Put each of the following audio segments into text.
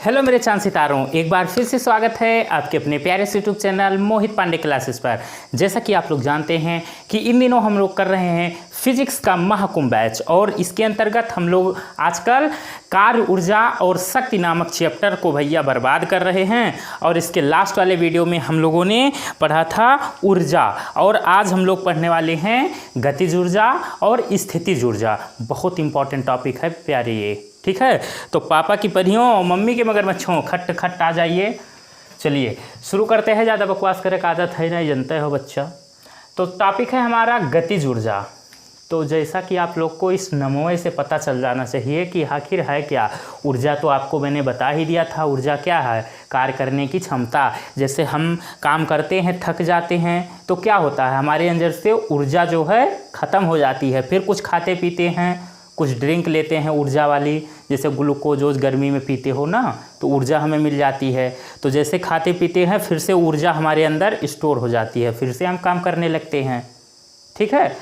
Hello मेरे चांद सितारों, एक बार फिर से स्वागत है आपके अपने प्यारे से यूट्यूब चैनल मोहित पांडे क्लासेस पर। जैसा कि आप लोग जानते हैं कि इन दिनों हम लोग कर रहे हैं फिजिक्स का महाकुंभ बैच, और इसके अंतर्गत हम लोग आजकल कार्य ऊर्जा और शक्ति नामक चैप्टर को भैया बर्बाद कर रहे हैं। और इसके लास्ट वाले वीडियो में हम लोगों ने पढ़ा था ऊर्जा, और आज हम लोग पढ़ने वाले हैं गतिज ऊर्जा और स्थितिज ऊर्जा। बहुत इंपॉर्टेंट टॉपिक है प्यारे ये, ठीक है। तो पापा की परियों और मम्मी के मगरमच्छों खट खट आ जाइए। चलिए शुरू करते हैं, ज़्यादा बकवास करे का आदत है नहीं, जानते हो बच्चा। तो टॉपिक है हमारा गतिज ऊर्जा। तो जैसा कि आप लोग को इस नमूने से पता चल जाना चाहिए कि आखिर है क्या ऊर्जा। तो आपको मैंने बता ही दिया था ऊर्जा क्या है, कार्य करने की क्षमता। जैसे हम काम करते हैं, थक जाते हैं, तो क्या होता है, हमारे अंदर से ऊर्जा जो है ख़त्म हो जाती है। फिर कुछ खाते पीते हैं, कुछ ड्रिंक लेते हैं ऊर्जा वाली, जैसे ग्लूकोज गर्मी में पीते हो ना, तो ऊर्जा हमें मिल जाती है। तो जैसे खाते पीते हैं, फिर से ऊर्जा हमारे अंदर स्टोर हो जाती है, फिर से हम काम करने लगते हैं, ठीक है।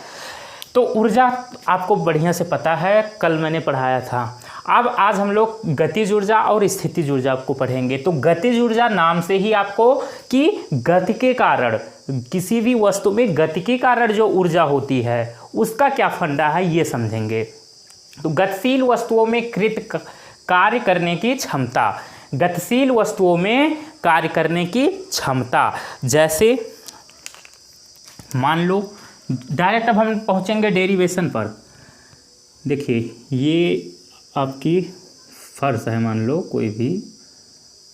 तो ऊर्जा आपको बढ़िया से पता है, कल मैंने पढ़ाया था। अब आज हम लोग गतिज ऊर्जा और स्थितिज ऊर्जा को पढ़ेंगे। तो गतिज ऊर्जा नाम से ही आपको कि गति के कारण, किसी भी वस्तु में गति के कारण जो ऊर्जा होती है उसका क्या फंडा है ये समझेंगे। तो गतिशील वस्तुओं में कार्य करने की क्षमता, गतिशील वस्तुओं में कार्य करने की क्षमता। जैसे मान लो डायरेक्ट अब हम पहुंचेंगे डेरिवेशन पर। देखिए ये आपकी फर्श है, मान लो कोई भी।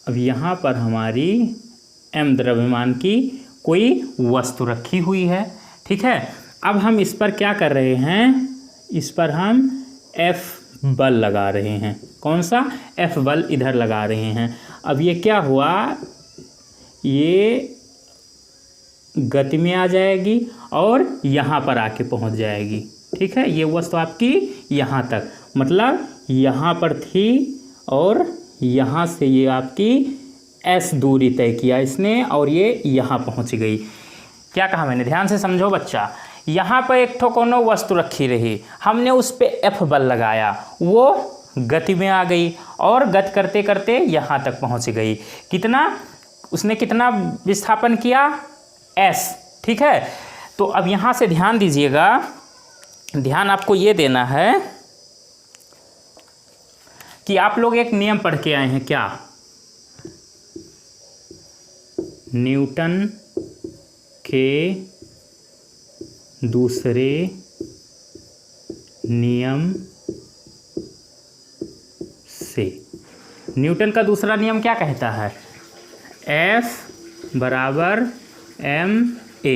अब यहाँ पर हमारी m द्रव्यमान की कोई वस्तु रखी हुई है, ठीक है। अब हम इस पर क्या कर रहे हैं, इस पर हम F बल लगा रहे हैं। कौन सा F बल इधर लगा रहे हैं। अब ये क्या हुआ, ये गति में आ जाएगी और यहाँ पर आके पहुँच जाएगी, ठीक है। ये वस्तु आपकी यहाँ तक, मतलब यहाँ पर थी और यहाँ से ये आपकी S दूरी तय किया इसने, और ये यहाँ पहुँच गई। क्या कहा मैंने, ध्यान से समझो बच्चा। यहाँ पर एक ठो कोनो वस्तु रखी रही, हमने उस पर F बल लगाया, वो गति में आ गई और गति करते करते यहाँ तक पहुँच गई। कितना उसने कितना विस्थापन किया, S, ठीक है। तो अब यहाँ से ध्यान दीजिएगा, ध्यान आपको ये देना है कि आप लोग एक नियम पढ़ के आए हैं, क्या, न्यूटन के दूसरे नियम से। न्यूटन का दूसरा नियम क्या कहता है, F बराबर ma।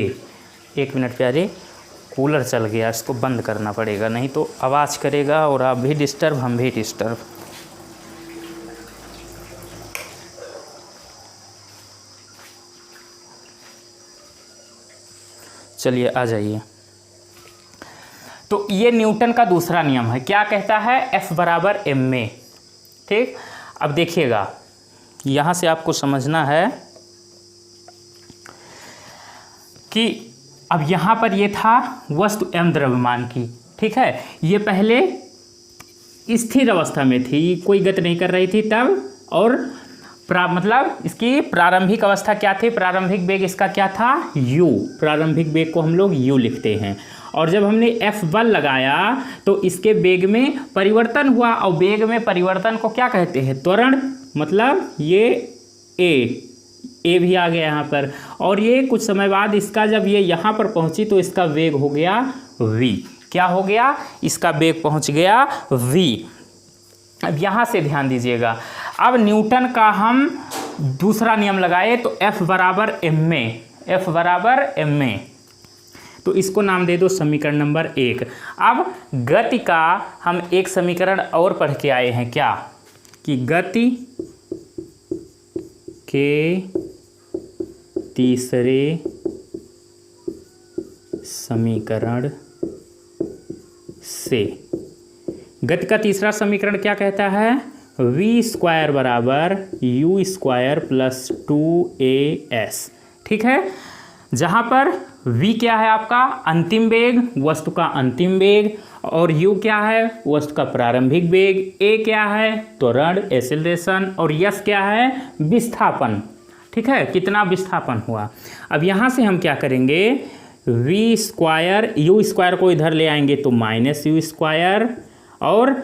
एक मिनट प्यारे, कूलर चल गया, इसको बंद करना पड़ेगा, नहीं तो आवाज़ करेगा और आप भी डिस्टर्ब, हम भी डिस्टर्ब। चलिए आ जाइए। तो ये न्यूटन का दूसरा नियम है, क्या कहता है, F बराबर ma, ठीक। अब देखिएगा, यहाँ से आपको समझना है कि अब यहाँ पर ये था वस्तु m द्रव्यमान की, ठीक है। ये पहले स्थिर अवस्था में थी, कोई गति नहीं कर रही थी तब, और मतलब इसकी प्रारंभिक अवस्था क्या थी, प्रारंभिक वेग इसका क्या था, u। प्रारंभिक वेग को हम लोग u लिखते हैं। और जब हमने F बल लगाया तो इसके वेग में परिवर्तन हुआ, और वेग में परिवर्तन को क्या कहते हैं, त्वरण। मतलब ये a भी आ गया यहाँ पर, और ये कुछ समय बाद इसका जब ये यहाँ पर पहुँची तो इसका वेग हो गया v। क्या हो गया, इसका वेग पहुँच गया v। अब यहाँ से ध्यान दीजिएगा, अब न्यूटन का हम दूसरा नियम लगाए तो F बराबर ma, F बराबर ma। तो इसको नाम दे दो समीकरण नंबर 1। अब गति का हम एक समीकरण और पढ़ के आए हैं, क्या, कि गति के तीसरे समीकरण से। गति का तीसरा समीकरण क्या कहता है, v स्क्वायर बराबर u स्क्वायर प्लस 2as, ठीक है। जहाँ पर v क्या है, आपका अंतिम वेग, वस्तु का अंतिम वेग, और u क्या है, वस्तु का प्रारंभिक वेग, a क्या है, त्वरण एक्सेलरेशन, और s क्या है, विस्थापन। ठीक है, कितना विस्थापन हुआ। अब यहाँ से हम क्या करेंगे, v स्क्वायर, u स्क्वायर को इधर ले आएंगे तो माइनस u स्क्वायर, और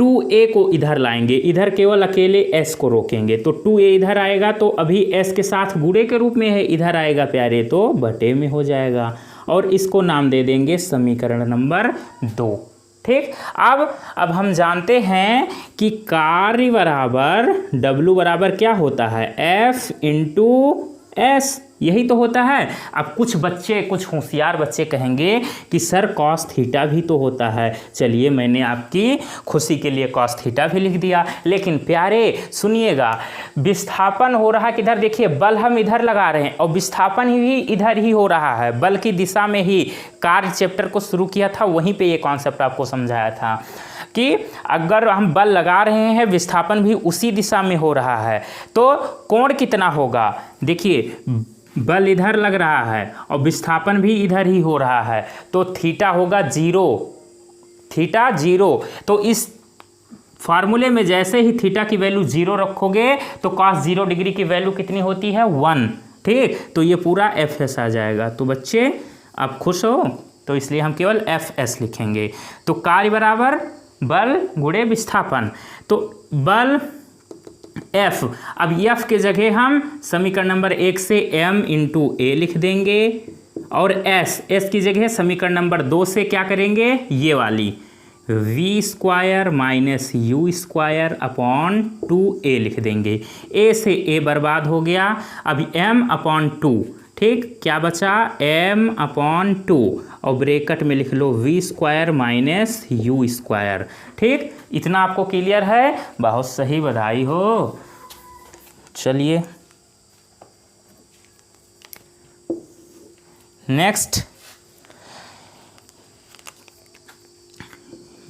2a को इधर लाएंगे, इधर केवल अकेले s को रोकेंगे तो 2a इधर आएगा तो अभी s के साथ गुणे के रूप में है, इधर आएगा प्यारे तो बटे में हो जाएगा, और इसको नाम दे देंगे समीकरण नंबर 2। ठीक, अब हम जानते हैं कि कार्य बराबर W बराबर क्या होता है, F इंटू S, यही तो होता है। अब कुछ बच्चे, कुछ होशियार बच्चे कहेंगे कि सर कॉस थीटा भी तो होता है। चलिए, मैंने आपकी खुशी के लिए कॉस थीटा भी लिख दिया, लेकिन प्यारे सुनिएगा, विस्थापन हो रहा है किधर, देखिए बल हम इधर लगा रहे हैं और विस्थापन ही इधर ही हो रहा है, बल की दिशा में ही। कार्य चैप्टर को शुरू किया था, वहीं पे ये कॉन्सेप्ट आपको समझाया था कि अगर हम बल लगा रहे हैं, विस्थापन भी उसी दिशा में हो रहा है, तो कोण कितना होगा, देखिए बल इधर लग रहा है और विस्थापन भी इधर ही हो रहा है, तो थीटा होगा 0, थीटा 0। तो इस फार्मूले में जैसे ही थीटा की वैल्यू 0 रखोगे तो cos 0 डिग्री की वैल्यू कितनी होती है, 1। ठीक, तो ये पूरा FS आ जाएगा। तो बच्चे आप खुश हो, तो इसलिए हम केवल FS लिखेंगे। तो कार्य बराबर बल गुणे विस्थापन, तो बल F, अब F के जगह हम समीकरण नंबर 1 से m इंटू ए लिख देंगे, और S की जगह समीकरण नंबर 2 से क्या करेंगे, ये वाली v square minus u square upon 2a लिख देंगे। a से a बर्बाद हो गया, अभी m अपॉन 2, ठीक, क्या बचा, m अपॉन 2, और ब्रैकेट में लिख लो v square minus u square. ठीक, इतना आपको क्लियर है, बहुत सही, बधाई हो। चलिए नेक्स्ट,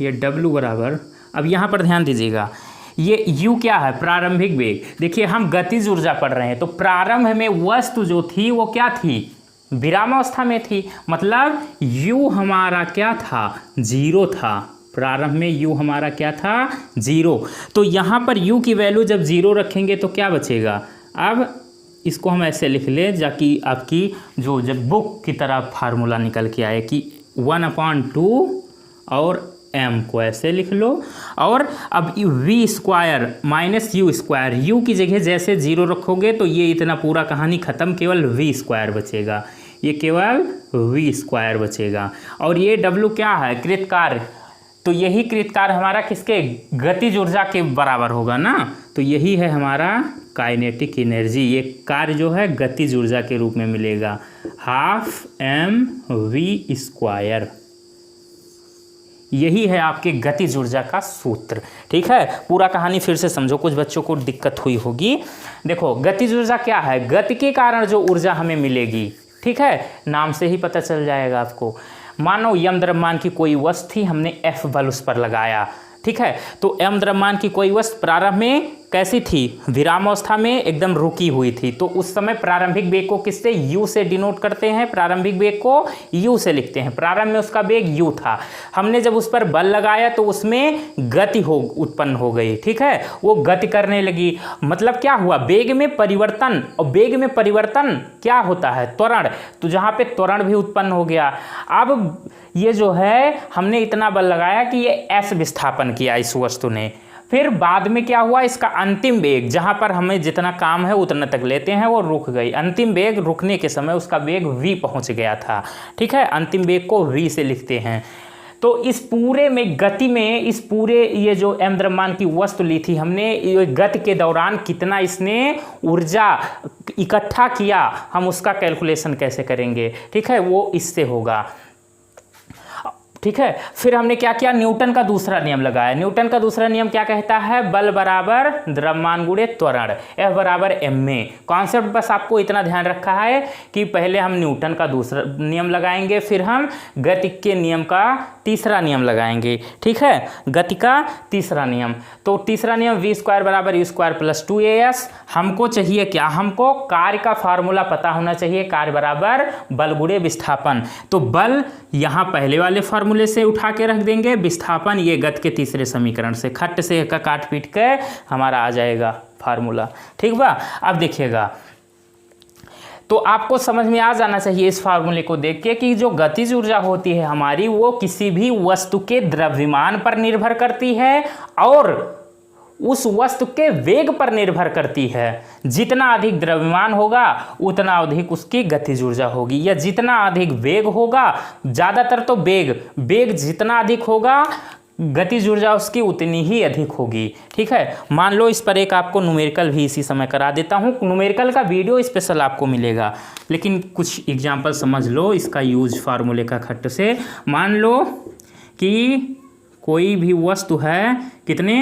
ये W बराबर, अब यहाँ पर ध्यान दीजिएगा, ये U क्या है, प्रारंभिक वेग। देखिए हम गतिज ऊर्जा पढ़ रहे हैं, तो प्रारंभ में वस्तु जो थी वो क्या थी, विरामावस्था में थी, मतलब U हमारा क्या था, 0 था। प्रारंभ में U हमारा क्या था, 0। तो यहाँ पर U की वैल्यू जब 0 रखेंगे तो क्या बचेगा। अब इसको हम ऐसे लिख लें जाकि आपकी जो जब बुक की तरह फार्मूला निकल के आए कि 1/2 और m को ऐसे लिख लो, और अब v square minus u square, u की जगह जैसे 0 रखोगे तो ये इतना पूरा कहानी ख़त्म, केवल v स्क्वायर बचेगा, ये केवल v स्क्वायर बचेगा। और ये w क्या है, कृतकार्य, तो यही कृतकार्य हमारा किसके, गतिज ऊर्जा के बराबर होगा ना, तो यही है हमारा काइनेटिक एनर्जी। ये कार्य जो है गतिज ऊर्जा के रूप में मिलेगा, 12mv स्क्वायर। यही है आपके गतिज ऊर्जा का सूत्र। ठीक है, पूरा कहानी फिर से समझो, कुछ बच्चों को दिक्कत हुई होगी। देखो गतिज ऊर्जा क्या है, गति के कारण जो ऊर्जा हमें मिलेगी, ठीक है, नाम से ही पता चल जाएगा आपको। मानो यम द्रव्यमान की कोई वस्तु थी, हमने F बल उस पर लगाया, ठीक है, तो m द्रव्यमान की कोई वस्तु प्रारंभ में कैसी थी, विरामावस्था में एकदम रुकी हुई थी, तो उस समय प्रारंभिक वेग को किससे, u से डिनोट करते हैं, प्रारंभिक वेग को u से लिखते हैं। प्रारंभ में उसका वेग u था, हमने जब उस पर बल लगाया तो उसमें गति उत्पन्न हो गई, ठीक है, वो गति करने लगी, मतलब क्या हुआ, वेग में परिवर्तन, और वेग में परिवर्तन क्या होता है, त्वरण, तो जहाँ पे त्वरण भी उत्पन्न हो गया। अब ये जो है हमने इतना बल लगाया कि ये S विस्थापन किया इस वस्तु ने, फिर बाद में क्या हुआ, इसका अंतिम वेग, जहाँ पर हमें जितना काम है उतना तक लेते हैं, वो रुक गई। अंतिम वेग रुकने के समय उसका वेग v पहुँच गया था, ठीक है, अंतिम वेग को v से लिखते हैं। तो इस पूरे में गति में, इस पूरे ये जो m द्रव्यमान की वस्तु ली थी हमने, ये गति के दौरान कितना इसने ऊर्जा इकट्ठा किया, हम उसका कैलकुलेशन कैसे करेंगे, ठीक है, वो इससे होगा, ठीक है। फिर हमने क्या किया, न्यूटन का दूसरा नियम लगाया। न्यूटन का दूसरा नियम क्या कहता है, बल बराबर द्रव्यमान गुणे त्वरण, F बराबर ma। कॉन्सेप्ट बस आपको इतना ध्यान रखा है कि पहले हम न्यूटन का दूसरा नियम लगाएंगे, फिर हम गति के नियम का तीसरा नियम लगाएंगे। ठीक है, गति का तीसरा नियम। तो तीसरा नियम v स्क्वायर बराबर u स्क्वायर प्लस 2as। हमको चाहिए क्या, हमको कार्य का फार्मूला पता होना चाहिए, कार्य बराबर बल गुणे विस्थापन। तो बल यहाँ पहले वाले फार्मूले से उठा के रख देंगे, विस्थापन ये गति के तीसरे समीकरण से, खट्ट से का काट पीट के हमारा आ जाएगा फार्मूला। ठीक बा, अब देखिएगा, तो आपको समझ में आ जाना चाहिए इस फार्मूले को देख के कि जो गतिज ऊर्जा होती है हमारी, वो किसी भी वस्तु के द्रव्यमान पर निर्भर करती है और उस वस्तु के वेग पर निर्भर करती है। जितना अधिक द्रव्यमान होगा उतना अधिक उसकी गतिज ऊर्जा होगी, या जितना अधिक वेग होगा, ज़्यादातर तो वेग जितना अधिक होगा गतिज ऊर्जा उसकी उतनी ही अधिक होगी। ठीक है, मान लो इस पर एक आपको न्यूमेरिकल भी इसी समय करा देता हूँ, न्यूमेरिकल का वीडियो स्पेशल आपको मिलेगा, लेकिन कुछ एग्जांपल समझ लो इसका यूज फार्मूले का खट्ट से। मान लो कि कोई भी वस्तु है, कितने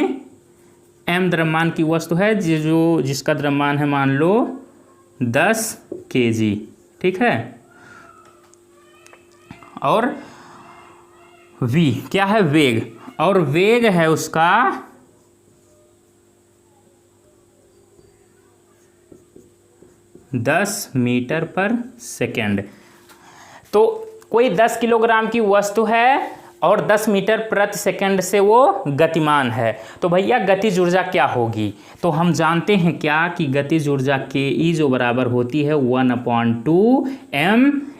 m द्रव्यमान की वस्तु है, जिसका द्रव्यमान है मान लो 10 kg। ठीक है, और v क्या है, वेग, और वेग है उसका 10 मीटर पर सेकेंड। तो कोई 10 किलोग्राम की वस्तु है और 10 मीटर प्रति सेकंड से वो गतिमान है, तो भैया गतिज ऊर्जा क्या होगी। तो हम जानते हैं क्या कि गतिज ऊर्जा के ई जो बराबर होती है 1/2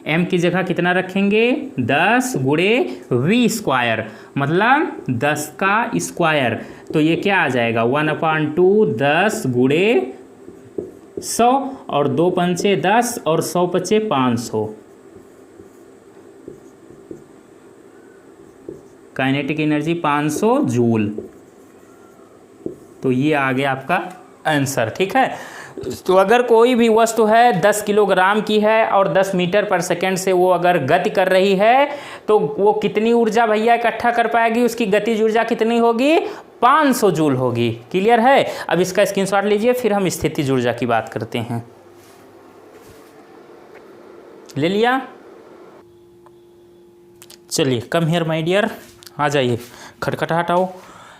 m की जगह कितना रखेंगे, 10 गुणे v स्क्वायर, मतलब 10 का स्क्वायर। तो ये क्या आ जाएगा, 1/2 10 गुणे 100, और 2 पंचे 10 और 100 पचे 500। Kinetic energy 500 joule. तो ये आ गया आपका आंसर। ठीक है, तो अगर कोई भी वस्तु है 10 किलोग्राम की है और 10 मीटर पर सेकंड से वो अगर गति कर रही है, तो वो कितनी ऊर्जा भैया इकट्ठा कर पाएगी, उसकी गतिज ऊर्जा कितनी होगी, 500 जूल होगी। क्लियर है। अब इसका स्क्रीनशॉट लीजिए, फिर हम स्थितिज ऊर्जा की बात करते हैं। ले लिया, चलिए कम हियर माय डियर, आ जाइए, खटखटा हटाओ।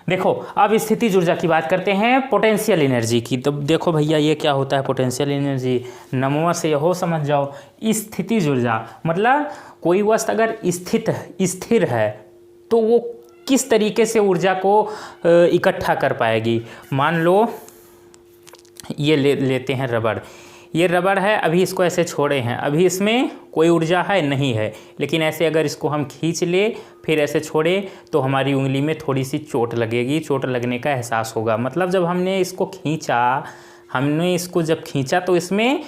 देखो अब स्थितिज ऊर्जा की बात करते हैं, पोटेंशियल एनर्जी की। तो देखो भैया ये क्या होता है पोटेंशियल एनर्जी, नमवा से हो समझ जाओ। स्थितिज ऊर्जा मतलब कोई वस्तु अगर स्थिर है तो वो किस तरीके से ऊर्जा को इकट्ठा कर पाएगी। मान लो ये लेते हैं रबड़, ये रबड़ है, अभी इसको ऐसे छोड़े हैं, अभी इसमें कोई ऊर्जा है नहीं है, लेकिन ऐसे अगर इसको हम खींच ले फिर ऐसे छोड़े तो हमारी उंगली में थोड़ी सी चोट लगेगी, चोट लगने का एहसास होगा। मतलब जब हमने इसको जब खींचा तो इसमें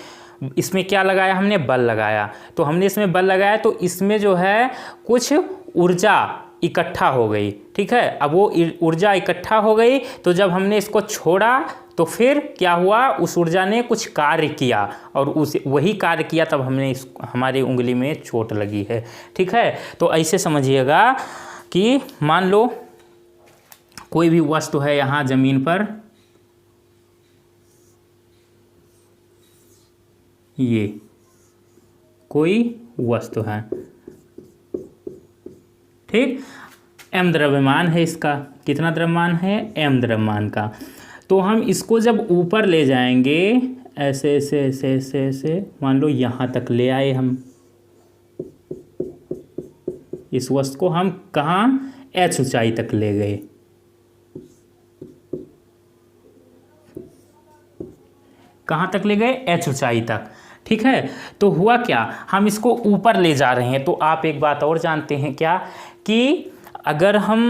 क्या लगाया, हमने बल लगाया। तो हमने इसमें बल लगाया तो इसमें जो है कुछ ऊर्जा इकट्ठा हो गई। ठीक है, अब वो ऊर्जा इकट्ठा हो गई तो जब हमने इसको छोड़ा तो फिर क्या हुआ, उस ऊर्जा ने कुछ कार्य किया और वही कार्य किया, तब हमारी उंगली में चोट लगी है। ठीक है, तो ऐसे समझिएगा कि मान लो कोई भी वस्तु है यहाँ जमीन पर, ये कोई वस्तु है, ठीक, m द्रव्यमान है इसका, कितना द्रव्यमान है, m द्रव्यमान का। तो हम इसको जब ऊपर ले जाएंगे ऐसे ऐसे ऐसे ऐसे ऐसे, मान लो यहाँ तक ले आए हम, इस वस्तु को हम कहाँ, h ऊंचाई तक ले गए। कहाँ तक ले गए, h ऊंचाई तक। ठीक है, तो हुआ क्या, हम इसको ऊपर ले जा रहे हैं। तो आप एक बात और जानते हैं क्या, कि अगर हम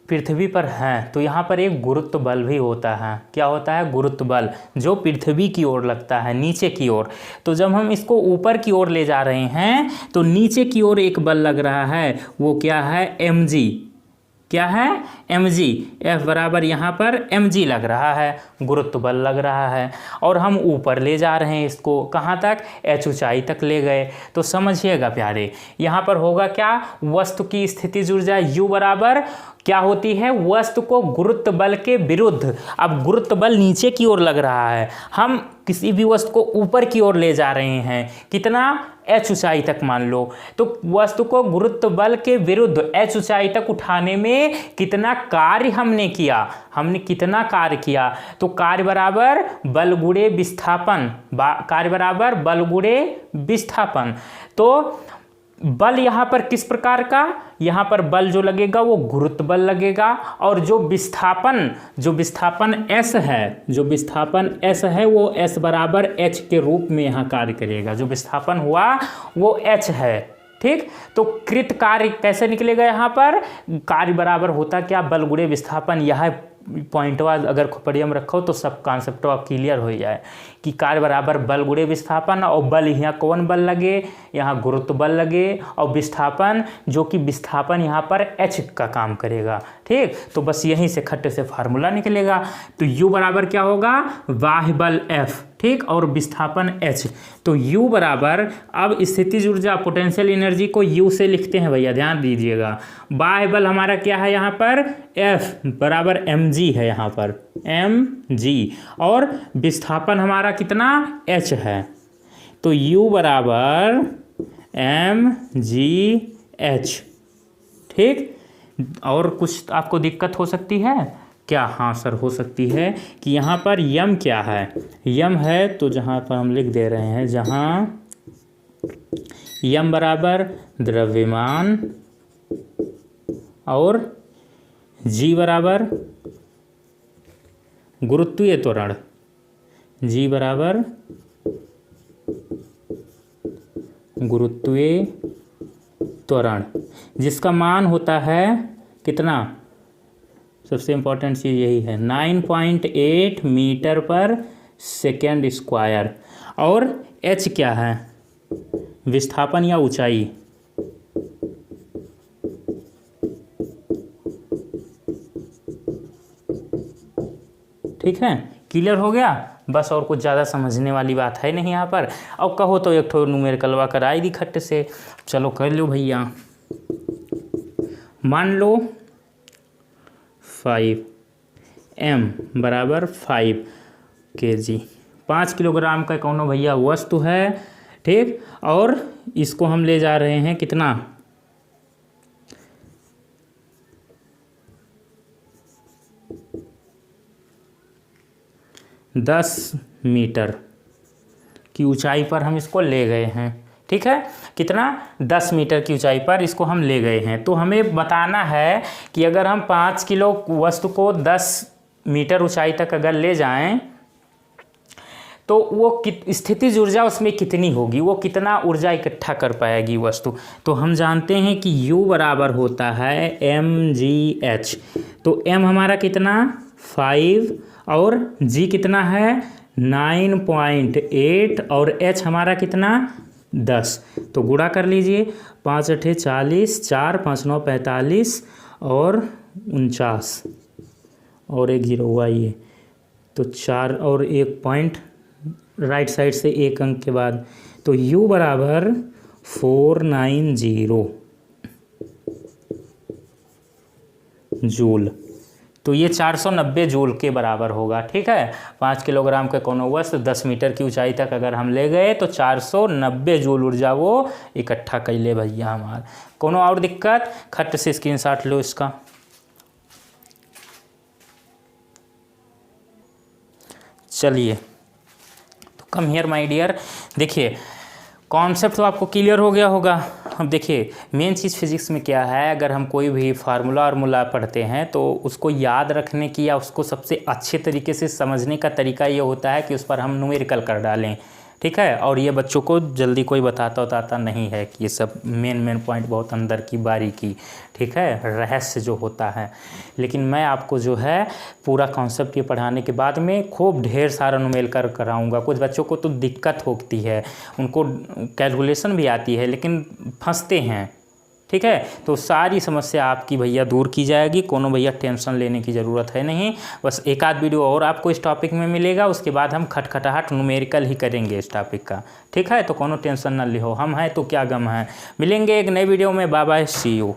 पृथ्वी पर हैं तो यहाँ पर एक गुरुत्व बल भी होता है। क्या होता है, गुरुत्व बल, जो पृथ्वी की ओर लगता है, नीचे की ओर। तो जब हम इसको ऊपर की ओर ले जा रहे हैं तो नीचे की ओर एक बल लग रहा है, वो क्या है, mg। क्या है, mg, F बराबर यहाँ पर mg लग रहा है, गुरुत्व बल लग रहा है। और हम ऊपर ले जा रहे हैं इसको, कहाँ तक, h ऊंचाई तक ले गए। तो समझिएगा प्यारे, यहाँ पर होगा क्या, वस्तु की स्थितिज ऊर्जा U बराबर क्या होती है, वस्तु को गुरुत्व बल के विरुद्ध। अब गुरुत्व बल नीचे की ओर लग रहा है, हम किसी भी वस्तु को ऊपर की ओर ले जा रहे हैं, कितना, h ऊंचाई तक मान लो, तो वस्तु को गुरुत्व बल के विरुद्ध h ऊंचाई तक उठाने में कितना कार्य हमने किया, हमने कितना कार्य किया, तो कार्य बराबर बल गुणे विस्थापन, कार्य बराबर बल गुणे विस्थापन। तो बल यहाँ पर किस प्रकार का, यहाँ पर बल जो लगेगा वो गुरुत्व बल लगेगा, और जो विस्थापन s है, जो विस्थापन s है वो s बराबर h के रूप में यहाँ कार्य करेगा। जो विस्थापन हुआ वो h है, ठीक। तो कृत कार्य कैसे निकलेगा, यहाँ पर कार्य बराबर होता क्या, बल गुणे विस्थापन। यह पॉइंटवा अगर खोपड़िया में रखो तो सब कॉन्सेप्ट क्लियर हो जाए कि कार्य बराबर बल गुणे विस्थापन, और बल यहाँ कौन बल लगे, यहाँ गुरुत्व बल लगे, और विस्थापन जो कि विस्थापन यहाँ पर h का काम करेगा, ठीक। तो बस यहीं से खट्टे से फार्मूला निकलेगा। तो u बराबर क्या होगा, बाह्य बल F, ठीक, और विस्थापन h। तो u बराबर, अब स्थितिज ऊर्जा पोटेंशियल एनर्जी को u से लिखते हैं भैया, ध्यान दीजिएगा। बाह्य बल हमारा क्या है यहाँ पर, F बराबर mg है यहाँ पर, mg, और विस्थापन हमारा कितना, h है। तो u बराबर mgh, ठीक। और कुछ आपको दिक्कत हो सकती है क्या, हाँ सर हो सकती है कि यहाँ पर यम क्या है, यम है तो जहाँ पर हम लिख दे रहे हैं, जहाँ यम बराबर द्रव्यमान और जी बराबर गुरुत्वीय त्वरण, जी बराबर गुरुत्वीय त्वरण, जिसका मान होता है कितना, सबसे इम्पोर्टेंट चीज़ यही है, 9.8 मीटर पर सेकेंड स्क्वायर। और h क्या है, विस्थापन या ऊंचाई, ठीक है, क्लियर हो गया। बस और कुछ ज़्यादा समझने वाली बात है नहीं यहाँ पर। अब कहो तो एक ठो न्यूमेरिकलवा कराई दी खट्टे से, चलो कर लो भैया। मान लो 5m बराबर 5 kg, 5 किलोग्राम का कौनो भैया वस्तु है, ठीक। और इसको हम ले जा रहे हैं कितना, 10 मीटर की ऊंचाई पर हम इसको ले गए हैं, ठीक है। कितना, 10 मीटर की ऊंचाई पर इसको हम ले गए हैं। तो हमें बताना है कि अगर हम 5 किलो वस्तु को 10 मीटर ऊंचाई तक अगर ले जाएं तो वो स्थितिज ऊर्जा उसमें कितनी होगी, वो कितना ऊर्जा इकट्ठा कर पाएगी वस्तु। तो हम जानते हैं कि U बराबर होता है mgh। तो m हमारा कितना, 5, और g कितना है, 9.8, और h हमारा कितना, 10। तो गुणा कर लीजिए, 5 8 40, 4 5 9 45, और 49, और एक 0 हुआ ये, तो 4 और 1 पॉइंट राइट साइड से 1 अंक के बाद। तो u बराबर 490 जूल। तो ये 490 जूल के बराबर होगा, ठीक है। 5 किलोग्राम के कोनो वस्तु 10 मीटर की ऊंचाई तक अगर हम ले गए तो 490 जूल ऊर्जा वो इकट्ठा कर ले भैया हमार। कोनो और दिक्कत, खट से स्क्रीनशॉट लो इसका। चलिए, तो कम हियर माय डियर, देखिए कॉन्सेप्ट तो आपको क्लियर हो गया होगा। अब देखिए मेन चीज़ फिजिक्स में क्या है, अगर हम कोई भी फार्मूला पढ़ते हैं तो उसको याद रखने की या उसको सबसे अच्छे तरीके से समझने का तरीका ये होता है कि उस पर हम न्यूमेरिकल कर डालें, ठीक है। और ये बच्चों को जल्दी कोई बताता नहीं है कि ये सब मेन पॉइंट बहुत अंदर की बारीकी, ठीक है, रहस्य जो होता है। लेकिन मैं आपको जो है पूरा कॉन्सेप्ट ये पढ़ाने के बाद में खूब ढेर सारा न्यूमेरिकल कराऊंगा। कुछ बच्चों को तो दिक्कत होती है, उनको कैलकुलेशन भी आती है लेकिन फंसते हैं, ठीक है। तो सारी समस्या आपकी भैया दूर की जाएगी, कोनो भैया टेंशन लेने की ज़रूरत है नहीं। बस एक आध वीडियो और आपको इस टॉपिक में मिलेगा, उसके बाद हम खटखटाहट न्यूमेरिकल ही करेंगे इस टॉपिक का, ठीक है। तो कोनो टेंशन न लिहो, हम हैं तो क्या गम है। मिलेंगे एक नए वीडियो में, बाय बाय, सी यू।